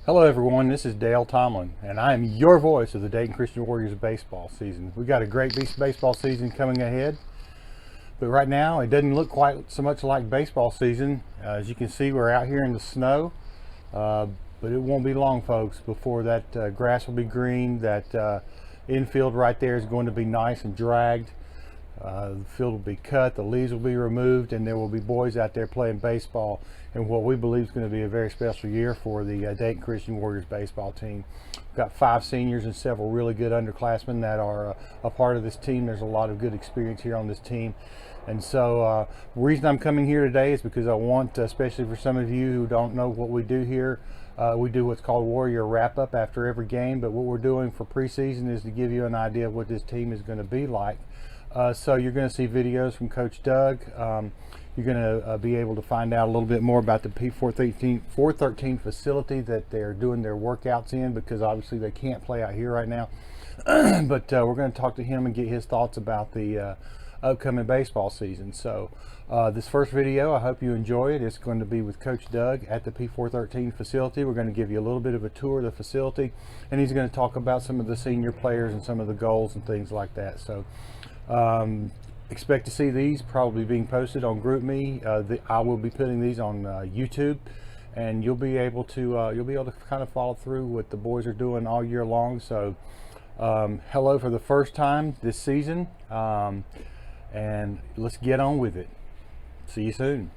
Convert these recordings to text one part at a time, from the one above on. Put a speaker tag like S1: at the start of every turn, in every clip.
S1: Hello everyone, this is Dale Tomlin, and I am your voice of the Dayton Christian Warriors baseball season. We've got a great baseball season coming ahead, but right now it doesn't look quite so much like baseball season. As you can see, we're out here in the snow, but it won't be long, folks, before that grass will be green. That infield right there is going to be nice and dragged. The field will be cut, the leaves will be removed, and there will be boys out there playing baseball in what we believe is going to be a very special year for the Dayton Christian Warriors baseball team. We've got 5 seniors and several really good underclassmen that are a part of this team. There's a lot of good experience here on this team. And so the reason I'm coming here today is because I want, especially for some of you who don't know what we do here, we do what's called Warrior Wrap-Up after every game, but what we're doing for preseason is to give you an idea of what this team is going to be like. So you're going to see videos from Coach Doug. You're going to be able to find out a little bit more about the P413 facility that they're doing their workouts in, because obviously they can't play out here right now. But we're going to talk to him and get his thoughts about the upcoming baseball season. So this first video, I hope you enjoy it. It's going to be with Coach Doug at the P413 facility. We're going to give you a little bit of a tour of the facility, and he's going to talk about some of the senior players and some of the goals and things like that. So expect to see these probably being posted on GroupMe. I will be putting these on YouTube, and you'll be able to kind of follow through what the boys are doing all year long. So hello for the first time this season, and let's get on with it. See you soon.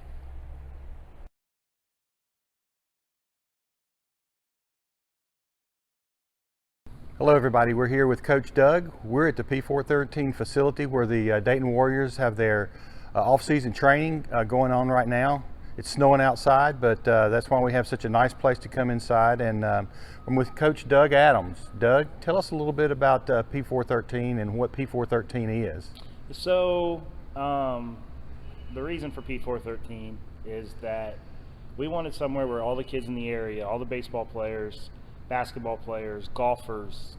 S1: Hello everybody, we're here with Coach Doug. We're at the P413 facility where the Dayton Warriors have their off-season training going on right now. It's snowing outside, but that's why we have such a nice place to come inside. And I'm with Coach Doug Adams. Doug, tell us a little bit about P413 and what P413 is.
S2: So the reason for P413 is that we wanted somewhere where all the kids in the area, all the baseball players, basketball players, golfers,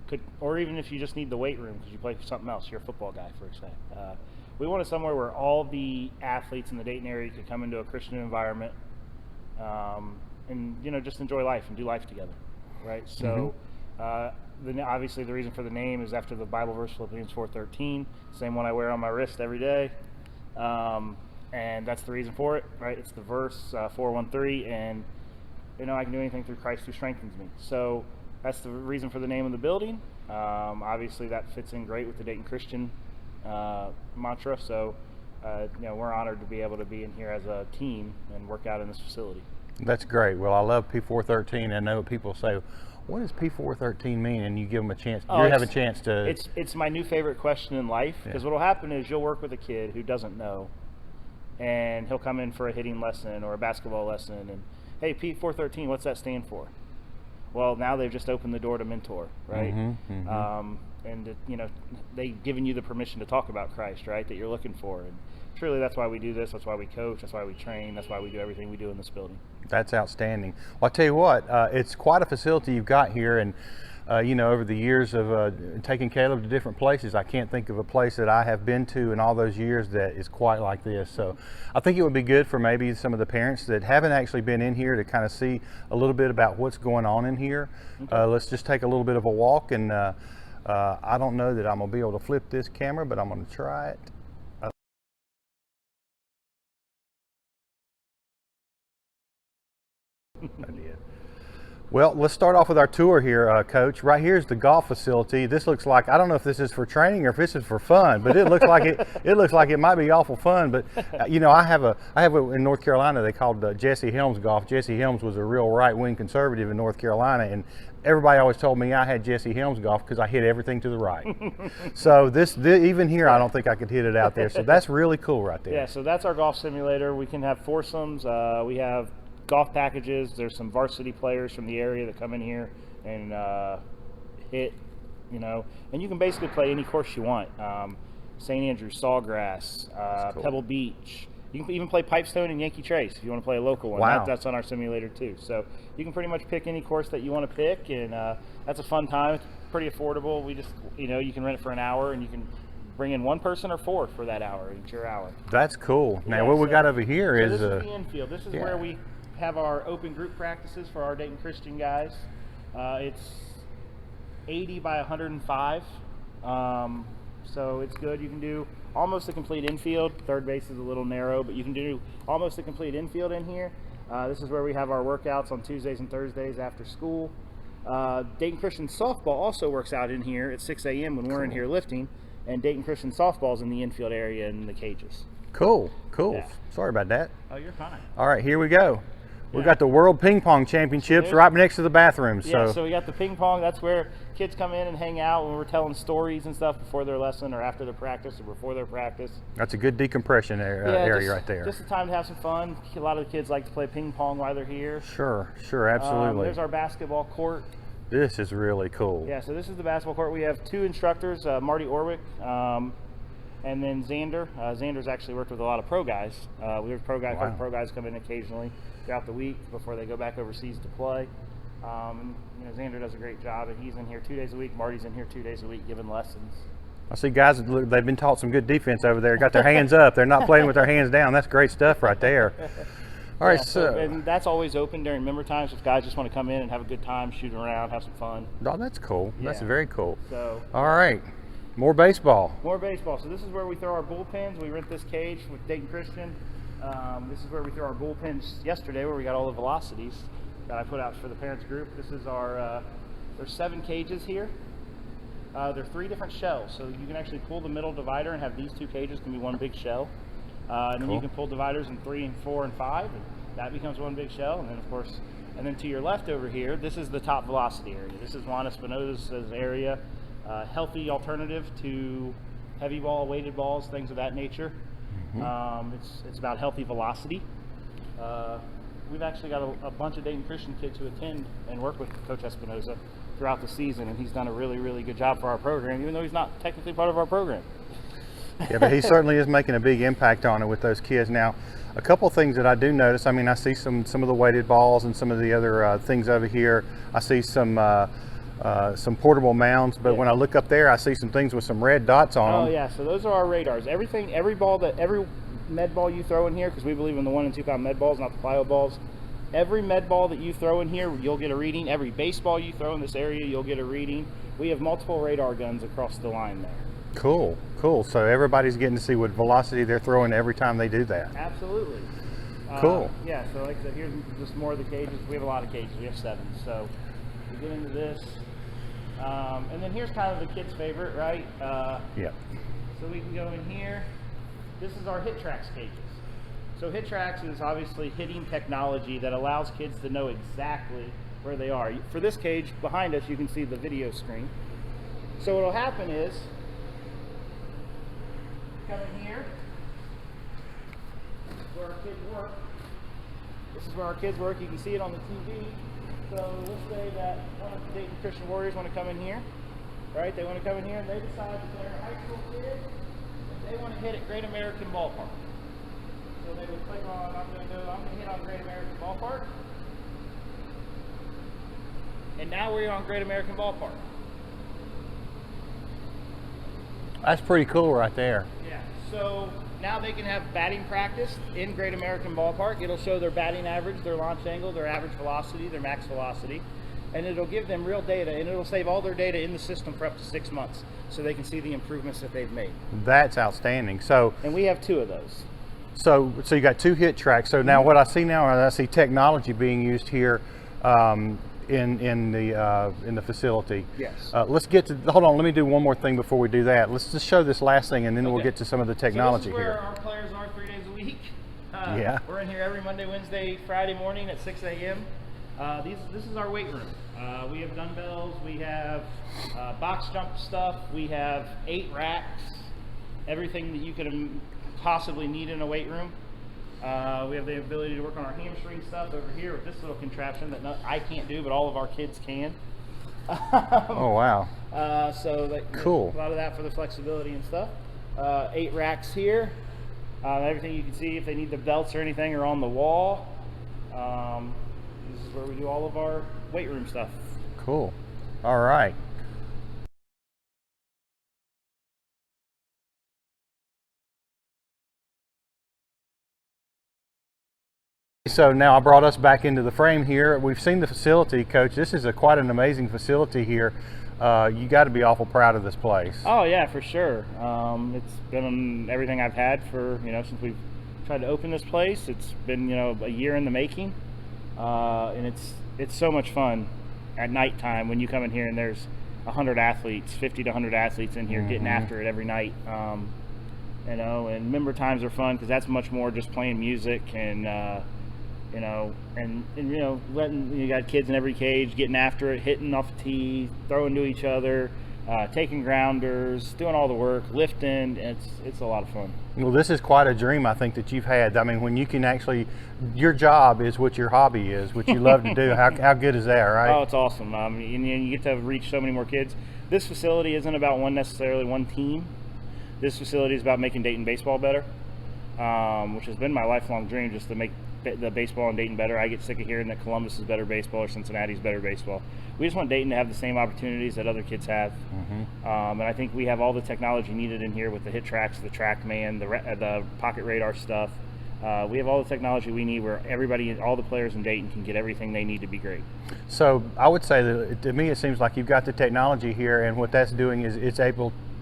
S2: could, or even if you just need the weight room because you play something else, you're a football guy, for example. We wanted somewhere where all the athletes in the Dayton area could come into a Christian environment, and just enjoy life and do life together, right? So, obviously the reason for the name is after the Bible verse Philippians 4:13, same one I wear on my wrist every day, and that's the reason for it, right? It's the verse 4:13, and I can do anything through Christ who strengthens me. So that's the reason for the name of the building. Obviously that fits in great with the Dayton Christian mantra. So we're honored to be able to be in here as a team and work out in this facility.
S1: That's great. Well, I love P413. I know people say, what does P413 mean? And you give them a chance. You have a chance to.
S2: It's my new favorite question in life, because what will happen is you'll work with a kid who doesn't know, and he'll come in for a hitting lesson or a basketball lesson, and hey, P413, what's that stand for? Well, now they've just opened the door to mentor, right? And they've given you the permission to talk about Christ, right, that you're looking for. And truly, that's why we do this. That's why we coach. That's why we train. That's why we do everything we do in this building. That's
S1: outstanding. Well, I'll tell you what, it's quite a facility you've got here. And over the years of taking Caleb to different places, I can't think of a place that I have been to in all those years that is quite like this. So I think it would be good for maybe some of the parents that haven't actually been in here to kind of see a little bit about what's going on in here. Okay. Let's just take a little bit of a walk, and I don't know that I'm going to be able to flip this camera, but I'm going to try it. I did. Well, let's start off with our tour here, Coach. Right here is the golf facility. This looks like, I don't know if this is for training or if this is for fun, but it looks like it looks like it might be awful fun. But I have in North Carolina, they called Jesse Helms golf. Jesse Helms was a real right-wing conservative in North Carolina, and everybody always told me I had Jesse Helms golf because I hit everything to the right. So even here, I don't think I could hit it out there. So that's really cool right there.
S2: Yeah, so that's our golf simulator. We can have foursomes. We have golf packages. There's some varsity players from the area that come in here and hit, and you can basically play any course you want. St. Andrews, Sawgrass, cool. Pebble Beach. You can even play Pipestone and Yankee Trace if you want to play a local one.
S1: Wow.
S2: That's on our simulator too. So you can pretty much pick any course that you want to pick, and that's a fun time. It's pretty affordable. We just, you can rent it for an hour, and you can bring in one person or four for that hour. It's your hour.
S1: That's cool. Now what we got over here is
S2: this is the infield. This is where we have our open group practices for our Dayton Christian guys. It's 80 by 105, so it's good. You can do almost a complete infield. Third base is a little narrow, but you can do almost a complete infield in here. This is where we have our workouts on Tuesdays and Thursdays after school. Dayton Christian softball also works out in here at 6 a.m. when we're in here lifting, and Dayton Christian softball's in the infield area in the cages.
S1: Cool.
S2: Yeah.
S1: Sorry about that.
S2: Oh, you're fine.
S1: All right, here we go. We got the World Ping Pong Championships right next to the bathrooms.
S2: Yeah, so we got the ping pong. That's where kids come in and hang out when we're telling stories and stuff before their lesson or after their practice or before their practice.
S1: That's a good decompression area right there.
S2: Just a time to have some fun. A lot of the kids like to play ping pong while they're here.
S1: Sure, absolutely.
S2: There's our basketball court.
S1: This is really cool.
S2: Yeah, so this is the basketball court. We have 2 instructors, Marty Orwick, and then Xander. Xander's actually worked with a lot of pro guys. We have pro guys come in occasionally throughout the week before they go back overseas to play. Xander does a great job, and he's in here 2 days a week. Marty's in here 2 days a week giving lessons.
S1: I see guys, they've been taught some good defense over there. Got their hands up. They're not playing with their hands down. That's great stuff right there. All right, so
S2: and that's always open during member times if guys just want to come in and have a good time, shoot around, have some fun.
S1: Oh, that's cool. That's very cool.
S2: So,
S1: all right, more baseball.
S2: More baseball. So this is where we throw our bullpens. We rent this cage with Dayton Christian. This is where we threw our bullpens yesterday, where we got all the velocities that I put out for the parents group. This is our, there's 7 cages here. They're 3 different shells, so you can actually pull the middle divider and have these 2 cages can be one big shell. And then you can pull dividers in 3 and 4 and 5, and that becomes one big shell. And then of course, and then to your left over here, this is the top velocity area. This is Juan Espinosa's area. Healthy alternative to heavy ball, weighted balls, things of that nature. It's about healthy velocity. We've actually got a bunch of Dayton Christian kids who attend and work with Coach Espinosa throughout the season, and he's done a really, really good job for our program, even though he's not technically part of our program.
S1: Yeah, but he certainly is making a big impact on it with those kids. Now, a couple of things that I do notice, I mean, I see some of the weighted balls and some of the other things over here. I see some portable mounds, but when I look up there, I see some things with some red dots on them.
S2: Oh yeah, so those are our radars. Every med ball you throw in here, because we believe in the 1 and 2 pound med balls, not the plyo balls. Every med ball that you throw in here, you'll get a reading. Every baseball you throw in this area, you'll get a reading. We have multiple radar guns across the line there.
S1: Cool. So everybody's getting to see what velocity they're throwing every time they do that.
S2: Absolutely.
S1: Cool.
S2: Yeah, so like I said, here's just more of the cages. We have a lot of cages. We have 7. So we get into this. And then here's kind of the kids' favorite, right?
S1: Yeah.
S2: So we can go in here. This is our hit tracks cages. So hit tracks is obviously hitting technology that allows kids to know exactly where they are. For this cage behind us, you can see the video screen. So what'll happen is, come in here, where our kids work. This is where our kids work. You can see it on the TV. So let's say that one of the Dayton Christian Warriors want to come in here, right? They want to come in here and they decide that they're a high school kid and they want to hit at Great American Ballpark. So they would click on, I'm going to hit on Great American Ballpark. And now we're on Great American Ballpark.
S1: That's pretty cool right there.
S2: Yeah, so now they can have batting practice in Great American Ballpark. It'll show their batting average, their launch angle, their average velocity, their max velocity, and it'll give them real data, and it'll save all their data in the system for up to 6 months so they can see the improvements that they've made.
S1: That's outstanding. So,
S2: and we have 2 of those.
S1: So you got 2 hit tracks. So now what I see now is I see technology being used here in the facility.
S2: Yes.
S1: Let's get to, hold on, let me do one more thing before we do that. Let's just show this last thing and then we'll get to some of the technology
S2: so this is where
S1: here.
S2: our players are 3 days a week.
S1: Yeah.
S2: We're in here every Monday, Wednesday, Friday morning at 6 a.m. This is our weight room. We have dumbbells, we have box jump stuff, we have 8 racks, everything that you could possibly need in a weight room. We have the ability to work on our hamstring stuff over here with this little contraption that I can't do, but all of our kids can.
S1: Oh wow!
S2: So
S1: cool.
S2: A lot of that for the flexibility and stuff. 8 racks here. Everything you can see, if they need the belts or anything, are on the wall. This is where we do all of our weight room stuff.
S1: Cool. All right. So now I brought us back into the frame here. We've seen the facility, Coach. This is quite an amazing facility here. You got to be awful proud of this place.
S2: Oh yeah, for sure. It's been everything I've had for, since we've tried to open this place. It's been, a year in the making, and it's so much fun at nighttime when you come in here and there's 100 athletes, 50 to 100 athletes in here getting after it every night. And member times are fun because that's much more just playing music and letting, you got kids in every cage getting after it, hitting off the tee, throwing to each other, taking grounders, doing all the work, lifting. It's a lot of fun.
S1: Well, this is quite a dream, I think, that you've had. I mean, when you can actually, your job is what your hobby is, what you love to do. How good is that, right?
S2: Oh, it's awesome. And you get to reach so many more kids. This facility isn't about necessarily one team. This facility is about making Dayton baseball better, which has been my lifelong dream, just to make the baseball in Dayton better. I get sick of hearing that Columbus is better baseball or Cincinnati's better baseball. We just want Dayton to have the same opportunities that other kids have. And I think we have all the technology needed in here with the hit tracks, the TrackMan, the pocket radar stuff. We have all the technology we need where everybody, all the players in Dayton can get everything they need to be great.
S1: So I would say that to me it seems like you've got the technology here, and what that's doing is it's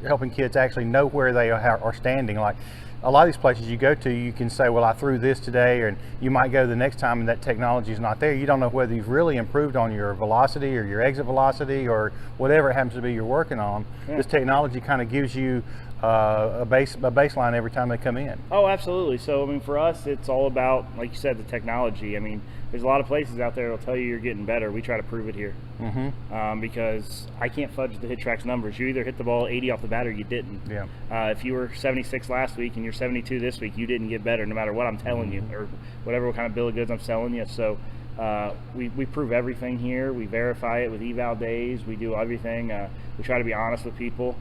S1: helping kids actually know where they are standing. Like a lot of these places you go to, you can say, well, I threw this today, and you might go the next time and that technology is not there. You don't know whether you've really improved on your velocity or your exit velocity or whatever it happens to be you're working on. Yeah. This technology kind of gives you a baseline every time they come in.
S2: Oh, absolutely. So, for us, it's all about, like you said, the technology. There's a lot of places out there that'll tell you you're getting better. We try to prove it here. Because I can't fudge the hit tracks numbers. You either hit the ball 80 off the bat or you didn't.
S1: Yeah.
S2: If you were 76 last week and you're 72 this week, you didn't get better no matter what I'm telling you or what kind of bill of goods I'm selling you. So we prove everything here. We verify it with eval days. We do everything. We try to be honest with people.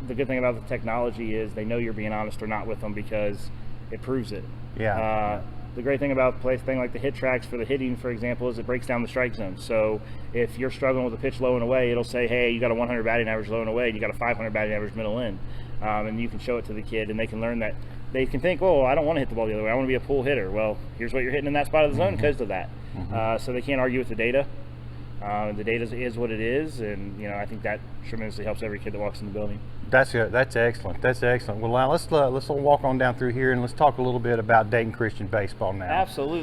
S2: The good thing about the technology is they know you're being honest or not with them because it proves it.
S1: Yeah.
S2: The great thing about a thing like the hit tracks for the hitting, for example, is it breaks down the strike zone. So if you're struggling with a pitch low and away, it'll say, hey, you got a 100 batting average low and away, and you got a 500 batting average middle in. And you can show it to the kid, and they can learn that. They can think, oh, I don't want to hit the ball the other way. I want to be a pull hitter. Well, here's what you're hitting in that spot of the zone because of that. So they can't argue with the data. The data is what it is, and I think that tremendously helps every kid that walks in the building.
S1: That's excellent. That's excellent. Well, now let's walk on down through here and let's talk a little bit about Dayton Christian baseball now.
S2: Absolutely.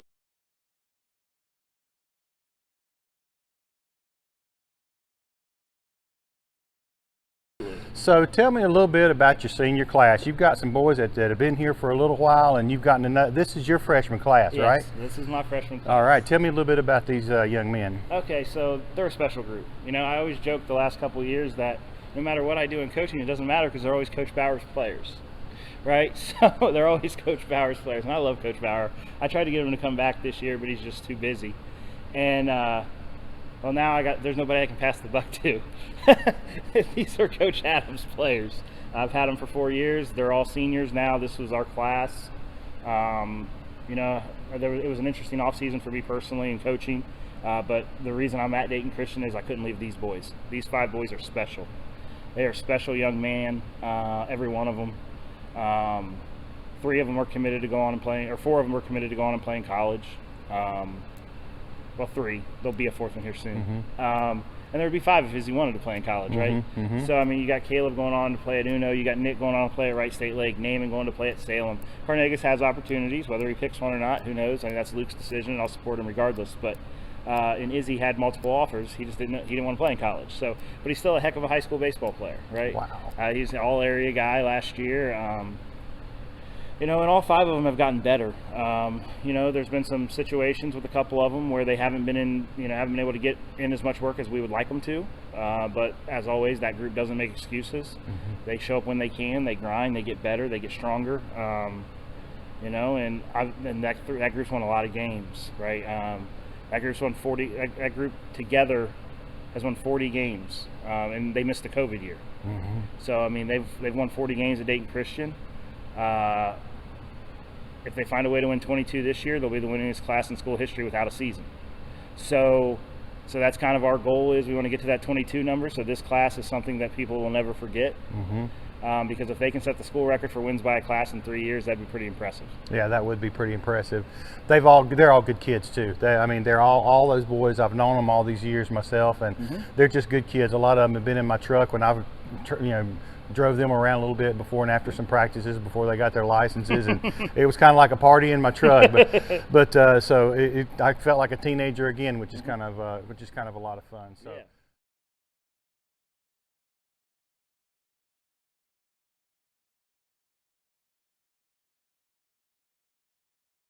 S1: So tell me a little bit about your senior class. You've got some boys that have been here for a little while, and you've gotten to know. This is your freshman class,
S2: yes,
S1: right?
S2: This is my freshman class.
S1: All right. Tell me a little bit about these young men.
S2: Okay, so they're a special group. I always joke the last couple of years that no matter what I do in coaching, it doesn't matter because they're always Coach Bauer's players, right? So they're always Coach Bauer's players, and I love Coach Bauer. I tried to get him to come back this year, but he's just too busy. And well, now there's nobody I can pass the buck to. These are Coach Adams' players. I've had them for 4 years. They're all seniors now. This was our class. It was an interesting offseason for me personally in coaching. But the reason I'm at Dayton Christian is I couldn't leave these boys. These 5 boys are special. They are special young men, every one of them. 3 of them were committed to go on and play, or 4 of them were committed to go on and play in college. Well, 3. There'll be a 4th one here soon. And there would be 5 if Izzy wanted to play in college, right? So, you got Caleb going on to play at Uno. You got Nick going on to play at Wright State Lake. Naaman going to play at Salem. Carnegas has opportunities. Whether he picks one or not, who knows? That's Luke's decision, and I'll support him regardless. But and Izzy had multiple offers. He just didn't want to play in college. So, but he's still a heck of a high school baseball player, right?
S1: Wow.
S2: He's an all-area guy last year. And all 5 of them have gotten better. There's been some situations with a couple of them where they haven't been able to get in as much work as we would like them to. But as always, that group doesn't make excuses. They show up when they can. They grind. They get better. They get stronger. And that group's won a lot of games, right? That group's won 40. That group together has won 40 games, and they missed the COVID year. So they've won 40 games at Dayton Christian. If they find a way to win 22 this year, they'll be the winningest class in school history without a season. So that's kind of our goal is we want to get to that 22 number. So this class is something that people will never forget. because if they can set the school record for wins by a class in 3 years, that'd be pretty impressive.
S1: Yeah, that would be pretty impressive. They're all good kids too. They're all those boys. I've known them all these years myself, and they're just good kids. A lot of them have been in my truck when I've drove them around a little bit before and after some practices before they got their licenses, and it was kind of like a party in my truck. So I felt like a teenager again, which is kind of a lot of fun. So.
S2: Yeah.